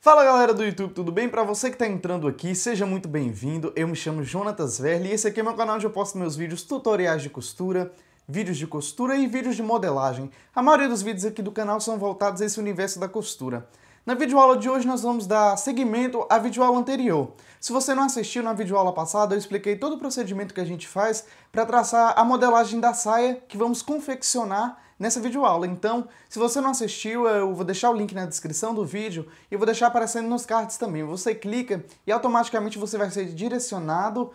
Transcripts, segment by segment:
Fala galera do YouTube, tudo bem? Para você que está entrando aqui, seja muito bem-vindo. Eu me chamo Jonatas Verli e esse aqui é meu canal onde eu posto meus vídeos tutoriais de costura, vídeos de costura e vídeos de modelagem. A maioria dos vídeos aqui do canal são voltados a esse universo da costura. Na videoaula de hoje nós vamos dar seguimento à videoaula anterior. Se você não assistiu na videoaula passada, eu expliquei todo o procedimento que a gente faz para traçar a modelagem da saia que vamos confeccionar nessa videoaula. Então, se você não assistiu, eu vou deixar o link na descrição do vídeo e eu vou deixar aparecendo nos cards também. Você clica e automaticamente você vai ser direcionado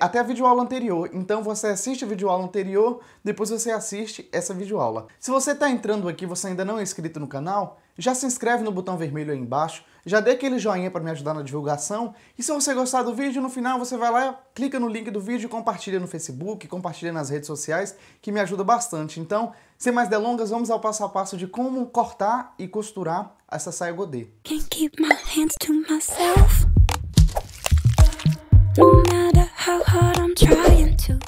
até a videoaula anterior. Então você assiste a videoaula anterior, depois você assiste essa videoaula. Se você está entrando aqui e você ainda não é inscrito no canal, já se inscreve no botão vermelho aí embaixo, já dê aquele joinha para me ajudar na divulgação, e se você gostar do vídeo, no final você vai lá, clica no link do vídeo, compartilha no Facebook, compartilha nas redes sociais, que me ajuda bastante. Então, sem mais delongas, vamos ao passo a passo de como cortar e costurar essa saia godê. Can't keep my hands to myself, no matter how hard I'm trying to.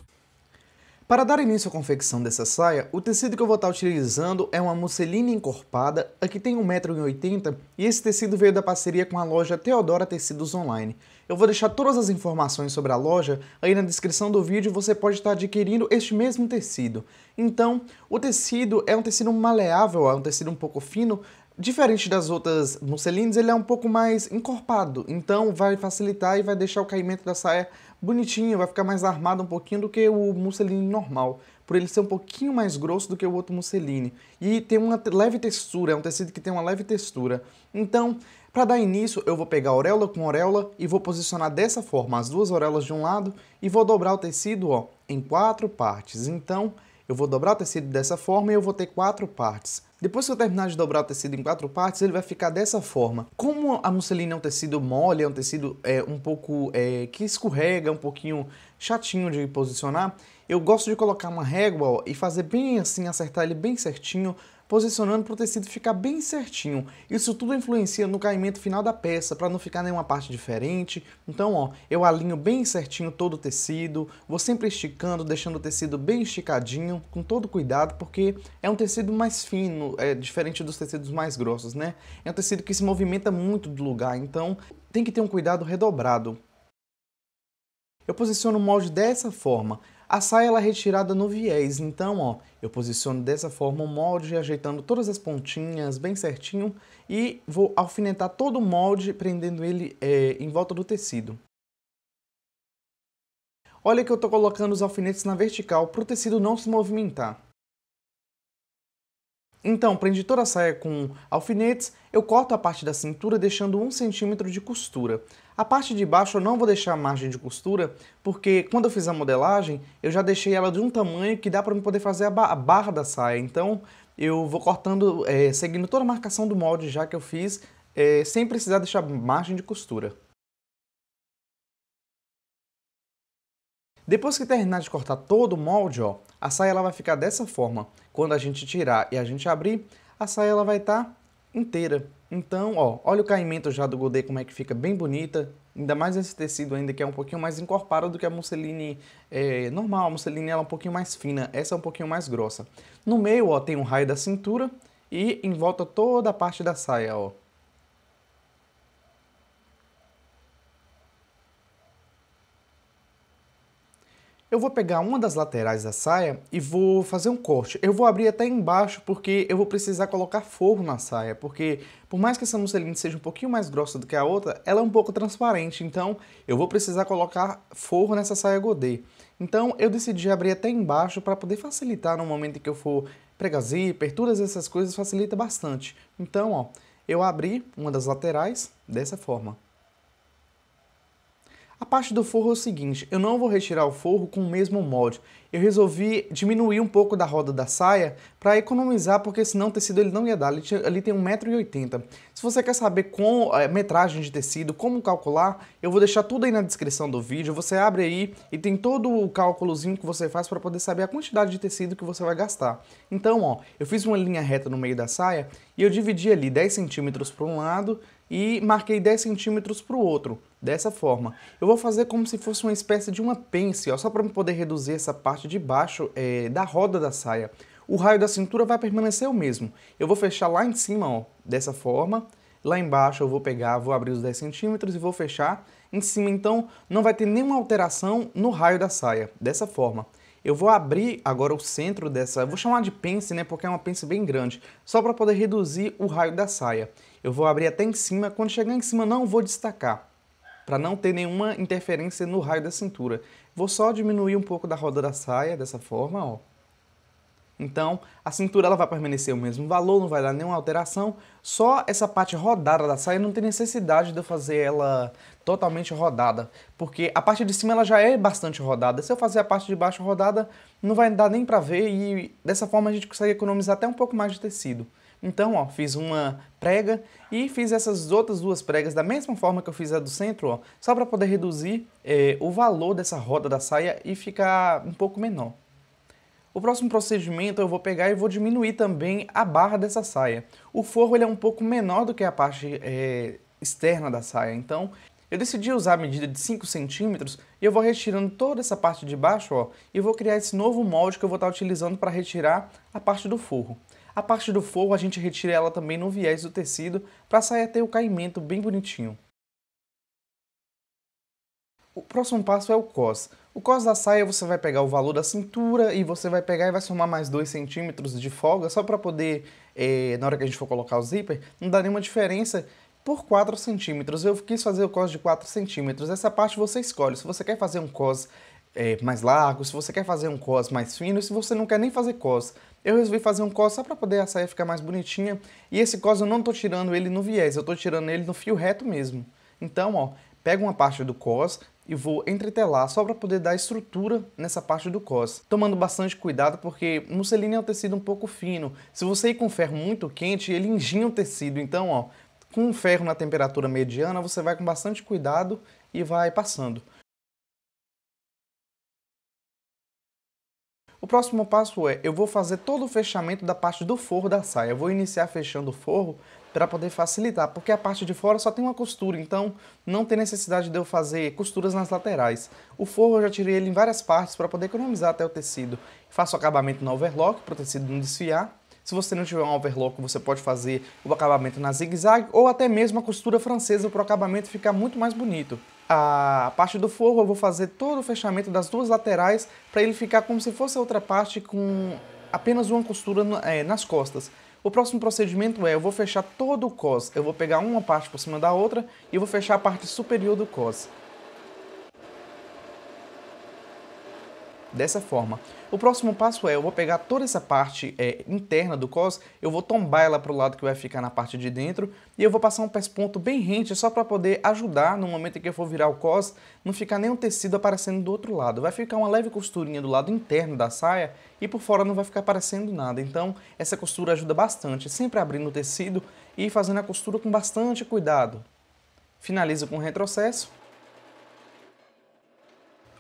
Para dar início à confecção dessa saia, o tecido que eu vou estar utilizando é uma musselina encorpada, aqui tem 1,80 m e esse tecido veio da parceria com a loja Teodora Tecidos Online. Eu vou deixar todas as informações sobre a loja aí na descrição do vídeo, você pode estar adquirindo este mesmo tecido. Então, o tecido é um tecido maleável, é um tecido um pouco fino, diferente das outras musselinas, ele é um pouco mais encorpado, então vai facilitar e vai deixar o caimento da saia bonitinho, vai ficar mais armado um pouquinho do que o musseline normal, por ele ser um pouquinho mais grosso do que o outro musseline. E tem uma leve textura, é um tecido que tem uma leve textura. Então, para dar início, eu vou pegar auréola com auréola e vou posicionar dessa forma as duas auréolas de um lado e vou dobrar o tecido em 4 partes. Então, eu vou dobrar o tecido dessa forma e eu vou ter 4 partes. Depois que eu terminar de dobrar o tecido em 4 partes, ele vai ficar dessa forma. Como a musselina é um tecido mole, é um tecido um pouco que escorrega, um pouquinho chatinho de posicionar, eu gosto de colocar uma régua e fazer bem assim, acertar ele bem certinho, posicionando para o tecido ficar bem certinho. Isso tudo influencia no caimento final da peça, para não ficar nenhuma parte diferente. Então, eu alinho bem certinho todo o tecido, vou sempre esticando, deixando o tecido bem esticadinho, com todo cuidado, porque é um tecido mais fino, diferente dos tecidos mais grossos, né? É um tecido que se movimenta muito do lugar, então tem que ter um cuidado redobrado. Eu posiciono o molde dessa forma. A saia ela é retirada no viés, então eu posiciono dessa forma o molde, ajeitando todas as pontinhas bem certinho e vou alfinetar todo o molde, prendendo ele em volta do tecido. Olha que eu estou colocando os alfinetes na vertical para o tecido não se movimentar. Então, prendi toda a saia com alfinetes, eu corto a parte da cintura deixando 1 cm de costura. A parte de baixo eu não vou deixar margem de costura, porque quando eu fiz a modelagem, eu já deixei ela de um tamanho que dá para poder fazer a barra da saia. Então, eu vou cortando, seguindo toda a marcação do molde já que eu fiz, sem precisar deixar margem de costura. Depois que terminar de cortar todo o molde, a saia ela vai ficar dessa forma. Quando a gente tirar e a gente abrir, a saia ela vai estar inteira. Então, olha o caimento já do godê como é que fica bem bonita. Ainda mais esse tecido ainda que é um pouquinho mais encorpado do que a musseline normal. A musseline ela é um pouquinho mais fina, essa é um pouquinho mais grossa. No meio, tem um raio da cintura e em volta toda a parte da saia, Eu vou pegar uma das laterais da saia e vou fazer um corte. Eu vou abrir até embaixo porque eu vou precisar colocar forro na saia, porque por mais que essa musselina seja um pouquinho mais grossa do que a outra, ela é um pouco transparente, então eu vou precisar colocar forro nessa saia godê. Então eu decidi abrir até embaixo para poder facilitar no momento em que eu for pregar zíper, todas essas coisas facilita bastante. Então, eu abri uma das laterais dessa forma. A parte do forro é o seguinte, eu não vou retirar o forro com o mesmo molde. Eu resolvi diminuir um pouco da roda da saia para economizar, porque senão o tecido ele não ia dar. Ali tem 1,80 m. Se você quer saber com metragem de tecido, como calcular, eu vou deixar tudo aí na descrição do vídeo. Você abre aí e tem todo o cálculozinho que você faz para poder saber a quantidade de tecido que você vai gastar. Então, eu fiz uma linha reta no meio da saia e eu dividi ali 10 centímetros para um lado e marquei 10 centímetros para o outro, dessa forma. Eu vou fazer como se fosse uma espécie de uma pence, só para poder reduzir essa parte de baixo da roda da saia. O raio da cintura vai permanecer o mesmo. Eu vou fechar lá em cima, dessa forma, Lá embaixo eu vou pegar, vou abrir os 10 centímetros e vou fechar. Em cima, então, não vai ter nenhuma alteração no raio da saia, dessa forma. Eu vou abrir agora o centro dessa, vou chamar de pence, né, porque é uma pence bem grande, só para poder reduzir o raio da saia. Eu vou abrir até em cima, quando chegar em cima não vou destacar, para não ter nenhuma interferência no raio da cintura. Vou só diminuir um pouco da roda da saia, dessa forma, ó. Então, a cintura ela vai permanecer o mesmo valor, não vai dar nenhuma alteração, só essa parte rodada da saia não tem necessidade de eu fazer ela totalmente rodada, porque a parte de cima ela já é bastante rodada, se eu fazer a parte de baixo rodada, não vai dar nem pra ver e dessa forma a gente consegue economizar até um pouco mais de tecido. Então, ó, fiz uma prega e fiz essas outras duas pregas da mesma forma que eu fiz a do centro, ó, só para poder reduzir o valor dessa roda da saia e ficar um pouco menor. O próximo procedimento eu vou pegar e vou diminuir também a barra dessa saia. O forro ele é um pouco menor do que a parte externa da saia, então eu decidi usar a medida de 5 centímetros e eu vou retirando toda essa parte de baixo, ó, e vou criar esse novo molde que eu vou estar utilizando para retirar a parte do forro. A parte do forro a gente retira ela também no viés do tecido para a saia ter o caimento bem bonitinho. O próximo passo é o cos. O cos da saia você vai pegar o valor da cintura e você vai pegar e vai somar mais 2 centímetros de folga só para poder, na hora que a gente for colocar o zíper, não dar nenhuma diferença por 4 centímetros. Eu quis fazer o cos de 4 centímetros. Essa parte você escolhe. Se você quer fazer um cos mais largo, se você quer fazer um cos mais fino, e se você não quer nem fazer cos. Eu resolvi fazer um cos só para poder a saia ficar mais bonitinha. E esse cos eu não estou tirando ele no viés, eu estou tirando ele no fio reto mesmo. Então, ó, pego uma parte do cos e vou entretelar só para poder dar estrutura nessa parte do cos. Tomando bastante cuidado porque musselina é um tecido um pouco fino. Se você ir com ferro muito quente, ele enginha o tecido. Então, ó, com o ferro na temperatura mediana, você vai com bastante cuidado e vai passando. O próximo passo é, eu vou fazer todo o fechamento da parte do forro da saia. Eu vou iniciar fechando o forro para poder facilitar, porque a parte de fora só tem uma costura, então não tem necessidade de eu fazer costuras nas laterais. O forro eu já tirei ele em várias partes para poder economizar até o tecido. Faço o acabamento no overlock para o tecido não desfiar. Se você não tiver um overlock, você pode fazer o acabamento na zigue-zague ou até mesmo a costura francesa para o acabamento ficar muito mais bonito. A parte do forro eu vou fazer todo o fechamento das duas laterais para ele ficar como se fosse a outra parte com apenas uma costura nas costas. O próximo procedimento é, eu vou fechar todo o cos, eu vou pegar uma parte por cima da outra e vou fechar a parte superior do cos. Dessa forma. O próximo passo é, eu vou pegar toda essa parte interna do cos, eu vou tombar ela para o lado que vai ficar na parte de dentro e eu vou passar um pesponto bem rente só para poder ajudar no momento em que eu for virar o cos, não ficar nenhum tecido aparecendo do outro lado. Vai ficar uma leve costurinha do lado interno da saia e por fora não vai ficar aparecendo nada. Então essa costura ajuda bastante, sempre abrindo o tecido e fazendo a costura com bastante cuidado. Finalizo com retrocesso.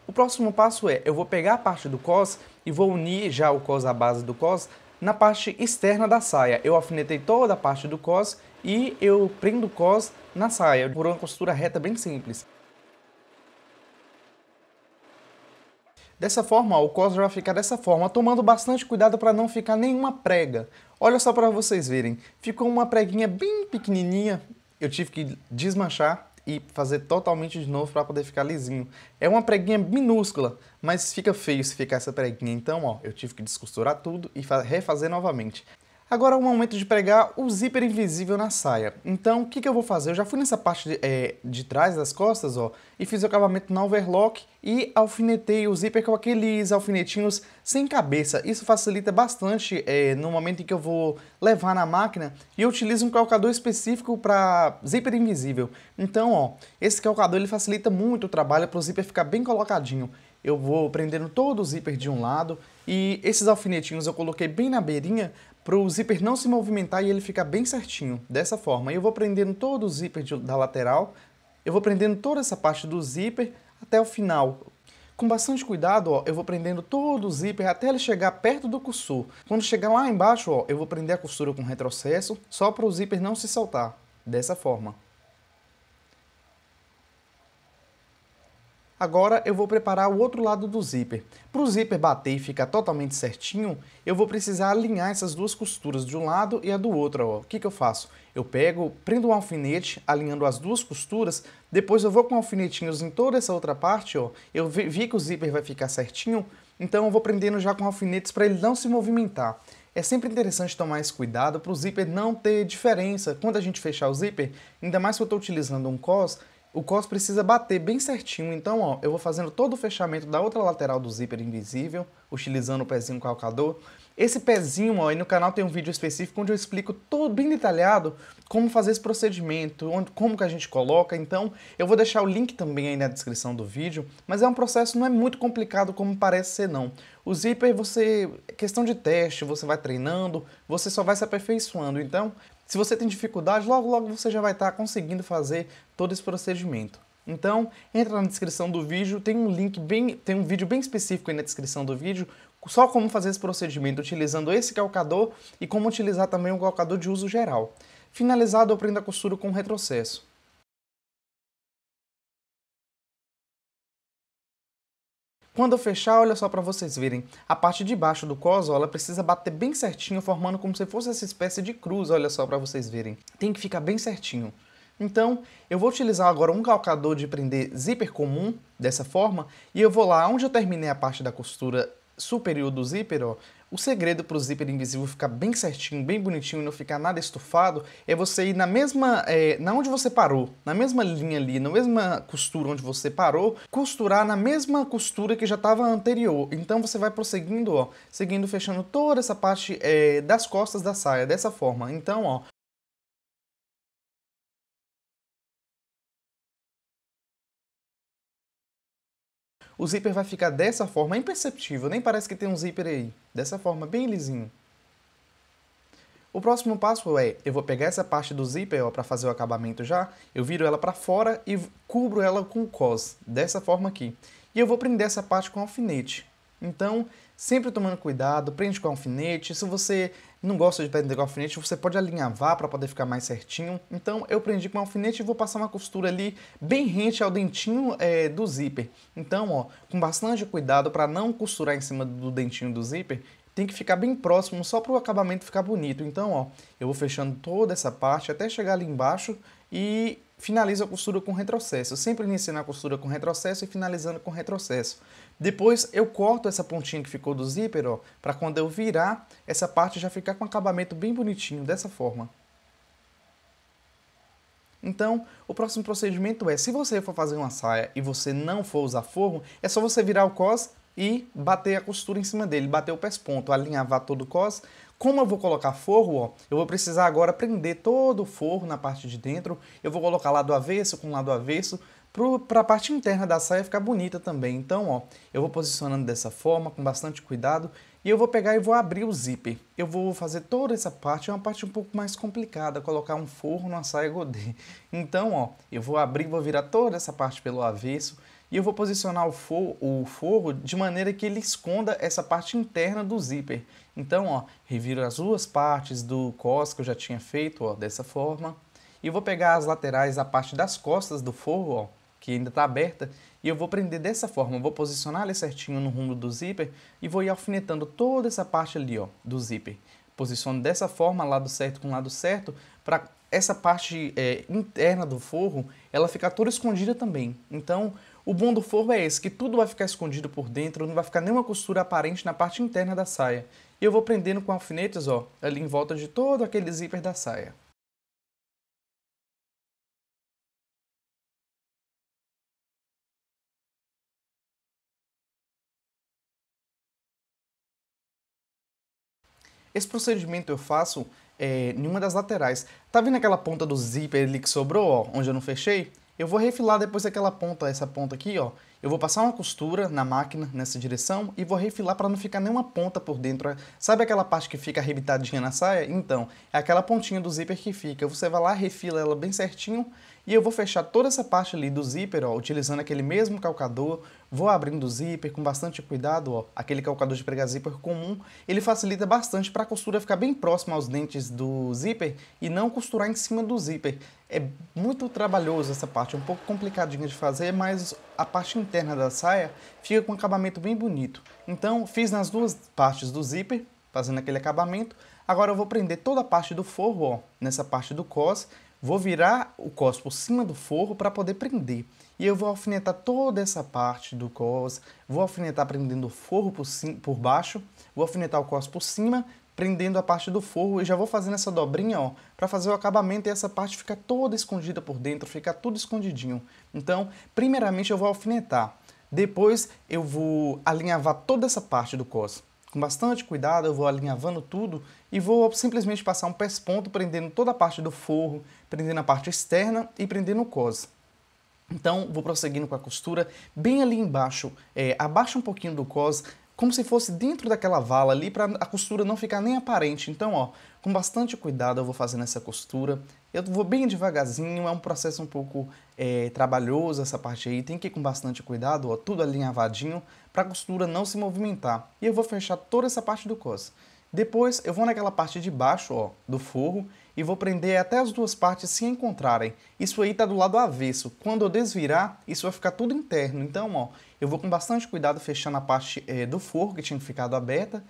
O próximo passo é, eu vou pegar a parte do cos e vou unir já o cos à base do cos na parte externa da saia. Eu alfinetei toda a parte do cos e eu prendo o cos na saia, por uma costura reta bem simples. Dessa forma, ó, o cos já vai ficar dessa forma, tomando bastante cuidado para não ficar nenhuma prega. Olha só para vocês verem, ficou uma preguinha bem pequenininha, eu tive que desmanchar e fazer totalmente de novo para poder ficar lisinho. É uma preguinha minúscula, mas fica feio se ficar essa preguinha. Então, ó, eu tive que descosturar tudo e refazer novamente. Agora é o momento de pregar o zíper invisível na saia. Então, o que eu vou fazer? Eu já fui nessa parte de trás das costas, ó, e fiz o acabamento na overlock e alfinetei o zíper com aqueles alfinetinhos sem cabeça. Isso facilita bastante no momento em que eu vou levar na máquina e eu utilizo um calcador específico para zíper invisível. Então, ó, esse calcador ele facilita muito o trabalho para o zíper ficar bem colocadinho. Eu vou prendendo todo o zíper de um lado e esses alfinetinhos eu coloquei bem na beirinha para o zíper não se movimentar e ele ficar bem certinho, dessa forma. Eu vou prendendo todo o zíper da lateral, eu vou prendendo toda essa parte do zíper até o final. Com bastante cuidado, ó, eu vou prendendo todo o zíper até ele chegar perto do cursor. Quando chegar lá embaixo, ó, eu vou prender a costura com retrocesso, só para o zíper não se soltar, dessa forma. Agora eu vou preparar o outro lado do zíper. Para o zíper bater e ficar totalmente certinho, eu vou precisar alinhar essas duas costuras de um lado e a do outro. Ó. O que eu faço? Eu prendo um alfinete alinhando as duas costuras, depois eu vou com alfinetinhos em toda essa outra parte, ó. Eu vi que o zíper vai ficar certinho, então eu vou prendendo já com alfinetes para ele não se movimentar. É sempre interessante tomar esse cuidado para o zíper não ter diferença. Quando a gente fechar o zíper, ainda mais se eu estou utilizando um cos, o cos precisa bater bem certinho. Então, ó, eu vou fazendo todo o fechamento da outra lateral do zíper invisível, utilizando o pezinho calcador. Esse pezinho, ó, e no canal tem um vídeo específico onde eu explico todo bem detalhado como fazer esse procedimento, como que a gente coloca. Então, eu vou deixar o link também aí na descrição do vídeo, mas é um processo, não é muito complicado como parece ser não. O zíper, questão de teste, você vai treinando, você só vai se aperfeiçoando. Então, se você tem dificuldade, logo você já vai estar conseguindo fazer todo esse procedimento. Então, entra na descrição do vídeo, tem um vídeo bem específico aí na descrição do vídeo, só como fazer esse procedimento utilizando esse calcador e como utilizar também um calcador de uso geral. Finalizado, eu prendo a costura com retrocesso. Quando eu fechar, olha só para vocês verem, a parte de baixo do cos, ó, ela precisa bater bem certinho, formando como se fosse essa espécie de cruz, olha só para vocês verem. Tem que ficar bem certinho. Então, eu vou utilizar agora um calcador de prender zíper comum, dessa forma, e eu vou lá onde eu terminei a parte da costura superior do zíper, ó. O segredo para o zíper invisível ficar bem certinho, bem bonitinho e não ficar nada estufado é você ir na mesma, na onde você parou, na mesma linha ali, na mesma costura onde você parou, costurar na mesma costura que já estava anterior. Então você vai prosseguindo, ó, seguindo, fechando toda essa parte das costas da saia, dessa forma. Então, ó, o zíper vai ficar dessa forma, é imperceptível, nem parece que tem um zíper aí. Dessa forma, bem lisinho. O próximo passo eu vou pegar essa parte do zíper para fazer o acabamento já, eu viro ela para fora e cubro ela com o cos, dessa forma aqui. E eu vou prender essa parte com alfinete. Então, sempre tomando cuidado, prende com alfinete. Se você não gosta de prender com alfinete, você pode alinhavar para poder ficar mais certinho. Então, eu prendi com alfinete e vou passar uma costura ali bem rente ao dentinho do zíper. Então, ó, com bastante cuidado para não costurar em cima do dentinho do zíper, tem que ficar bem próximo só para o acabamento ficar bonito. Então, ó, eu vou fechando toda essa parte até chegar ali embaixo e finalizo a costura com retrocesso. Eu sempre iniciando a costura com retrocesso e finalizando com retrocesso. Depois eu corto essa pontinha que ficou do zíper, ó, para quando eu virar, essa parte já ficar com um acabamento bem bonitinho, dessa forma. Então, o próximo procedimento se você for fazer uma saia e você não for usar forro, é só você virar o cos e bater a costura em cima dele, bater o pesponto, alinhavar todo o cos. Como eu vou colocar forro, ó, eu vou precisar agora prender todo o forro na parte de dentro. Eu vou colocar lado avesso com lado avesso, para a parte interna da saia ficar bonita também. Então, ó, eu vou posicionando dessa forma, com bastante cuidado, e eu vou pegar e vou abrir o zíper. Eu vou fazer toda essa parte, é uma parte um pouco mais complicada, colocar um forro numa saia godê. Então, ó, eu vou abrir, vou virar toda essa parte pelo avesso, e eu vou posicionar o forro de maneira que ele esconda essa parte interna do zíper. Então, ó, reviro as duas partes do cos que eu já tinha feito, ó, dessa forma. E eu vou pegar as laterais, a parte das costas do forro, ó, que ainda está aberta, e eu vou prender dessa forma. Eu vou posicionar ele certinho no rumo do zíper e vou ir alfinetando toda essa parte ali, ó, do zíper. Posiciono dessa forma, lado certo com lado certo, para essa parte interna do forro, ela ficar toda escondida também. Então, o bom do forro é esse, que tudo vai ficar escondido por dentro, não vai ficar nenhuma costura aparente na parte interna da saia. E eu vou prendendo com alfinetes, ó, ali em volta de todo aquele zíper da saia. Esse procedimento eu faço em uma das laterais. Tá vendo aquela ponta do zíper ali que sobrou, ó, onde eu não fechei? Eu vou refilar depois aquela ponta, essa ponta aqui, ó. Eu vou passar uma costura na máquina, nessa direção, e vou refilar para não ficar nenhuma ponta por dentro. Sabe aquela parte que fica arrebitadinha na saia? Então, é aquela pontinha do zíper que fica. Você vai lá, refila ela bem certinho, e eu vou fechar toda essa parte ali do zíper, ó, utilizando aquele mesmo calcador. Vou abrindo o zíper com bastante cuidado, ó. Aquele calcador de pregar zíper comum, ele facilita bastante para a costura ficar bem próxima aos dentes do zíper e não costurar em cima do zíper. É muito trabalhoso essa parte, é um pouco complicadinha de fazer, mas a parte interna da saia fica com um acabamento bem bonito. Então fiz nas duas partes do zíper, fazendo aquele acabamento. Agora eu vou prender toda a parte do forro, ó, nessa parte do cos. Vou virar o cos por cima do forro para poder prender. E eu vou alfinetar toda essa parte do cos, vou alfinetar prendendo o forro por baixo, vou alfinetar o cos por cima, prendendo a parte do forro e já vou fazendo essa dobrinha, ó, para fazer o acabamento e essa parte ficar toda escondida por dentro, ficar tudo escondidinho. Então, primeiramente eu vou alfinetar, depois eu vou alinhavar toda essa parte do cos. Com bastante cuidado eu vou alinhavando tudo e vou simplesmente passar um pesponto prendendo toda a parte do forro, prendendo a parte externa e prendendo o cos. Então vou prosseguindo com a costura bem ali embaixo, abaixo um pouquinho do cos, como se fosse dentro daquela vala ali para a costura não ficar nem aparente. Então, ó, com bastante cuidado eu vou fazendo essa costura. Eu vou bem devagarzinho, é um processo um pouco trabalhoso essa parte aí, tem que ir com bastante cuidado, ó, tudo alinhavadinho para a costura não se movimentar. E eu vou fechar toda essa parte do cos. Depois eu vou naquela parte de baixo, ó, do forro e vou prender até as duas partes se encontrarem. Isso aí tá do lado avesso. Quando eu desvirar, isso vai ficar tudo interno. Então, ó, eu vou com bastante cuidado fechando a parte do forro que tinha ficado aberta,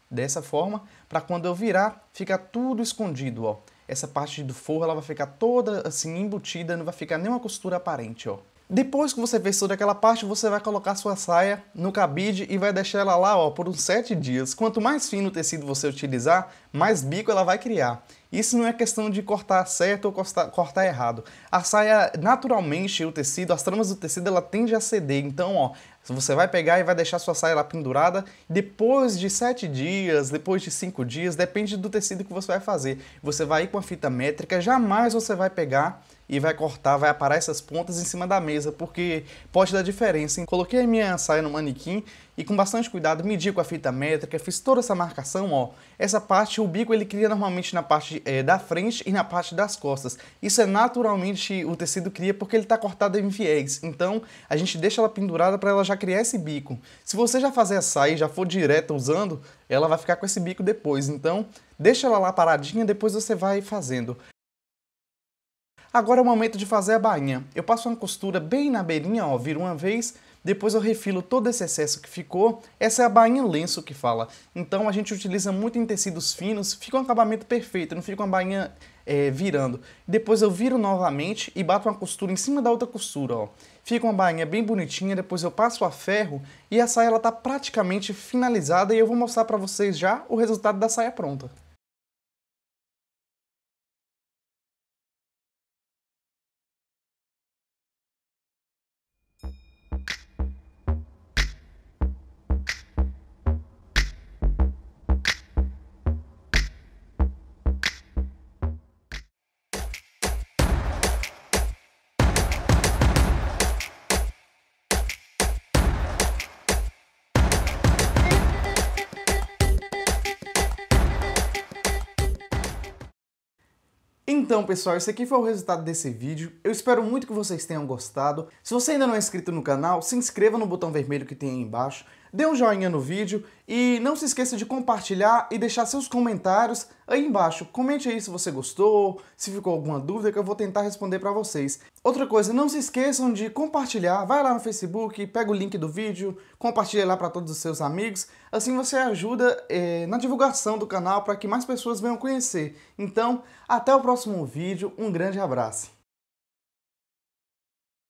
dessa forma, para quando eu virar, ficar tudo escondido, ó. Essa parte do forro ela vai ficar toda assim embutida, não vai ficar nenhuma costura aparente, ó. Depois que você fez toda aquela parte, você vai colocar sua saia no cabide e vai deixar ela lá, ó, por uns 7 dias. Quanto mais fino o tecido você utilizar, mais bico ela vai criar. Isso não é questão de cortar certo ou cortar errado. A saia, naturalmente, o tecido, as tramas do tecido, ela tende a ceder. Então, ó, você vai pegar e vai deixar sua saia lá pendurada. Depois de 7 dias, depois de 5 dias, depende do tecido que você vai fazer. Você vai ir com a fita métrica, jamais você vai pegar e vai cortar, vai aparar essas pontas em cima da mesa, porque pode dar diferença, hein? Coloquei a minha saia no manequim e com bastante cuidado medi com a fita métrica, fiz toda essa marcação, ó. Essa parte, o bico ele cria normalmente na parte da frente e na parte das costas. Isso é naturalmente o tecido cria porque ele está cortado em viés. Então a gente deixa ela pendurada para ela já criar esse bico. Se você já fazer a saia e já for direto usando, ela vai ficar com esse bico depois. Então deixa ela lá paradinha, depois você vai fazendo. Agora é o momento de fazer a bainha. Eu passo uma costura bem na beirinha, ó, viro uma vez, depois eu refilo todo esse excesso que ficou. Essa é a bainha lenço que fala. Então a gente utiliza muito em tecidos finos, fica um acabamento perfeito, não fica uma bainha virando. Depois eu viro novamente e bato uma costura em cima da outra costura, ó. Fica uma bainha bem bonitinha, depois eu passo a ferro e a saia ela tá praticamente finalizada e eu vou mostrar para vocês já o resultado da saia pronta. Então, pessoal, esse aqui foi o resultado desse vídeo. Eu espero muito que vocês tenham gostado. Se você ainda não é inscrito no canal, se inscreva no botão vermelho que tem aí embaixo. Dê um joinha no vídeo e não se esqueça de compartilhar e deixar seus comentários aí embaixo. Comente aí se você gostou, se ficou alguma dúvida que eu vou tentar responder para vocês. Outra coisa, não se esqueçam de compartilhar. Vai lá no Facebook, pega o link do vídeo, compartilha lá para todos os seus amigos. Assim você ajuda na divulgação do canal para que mais pessoas venham conhecer. Então, até o próximo vídeo. Um grande abraço.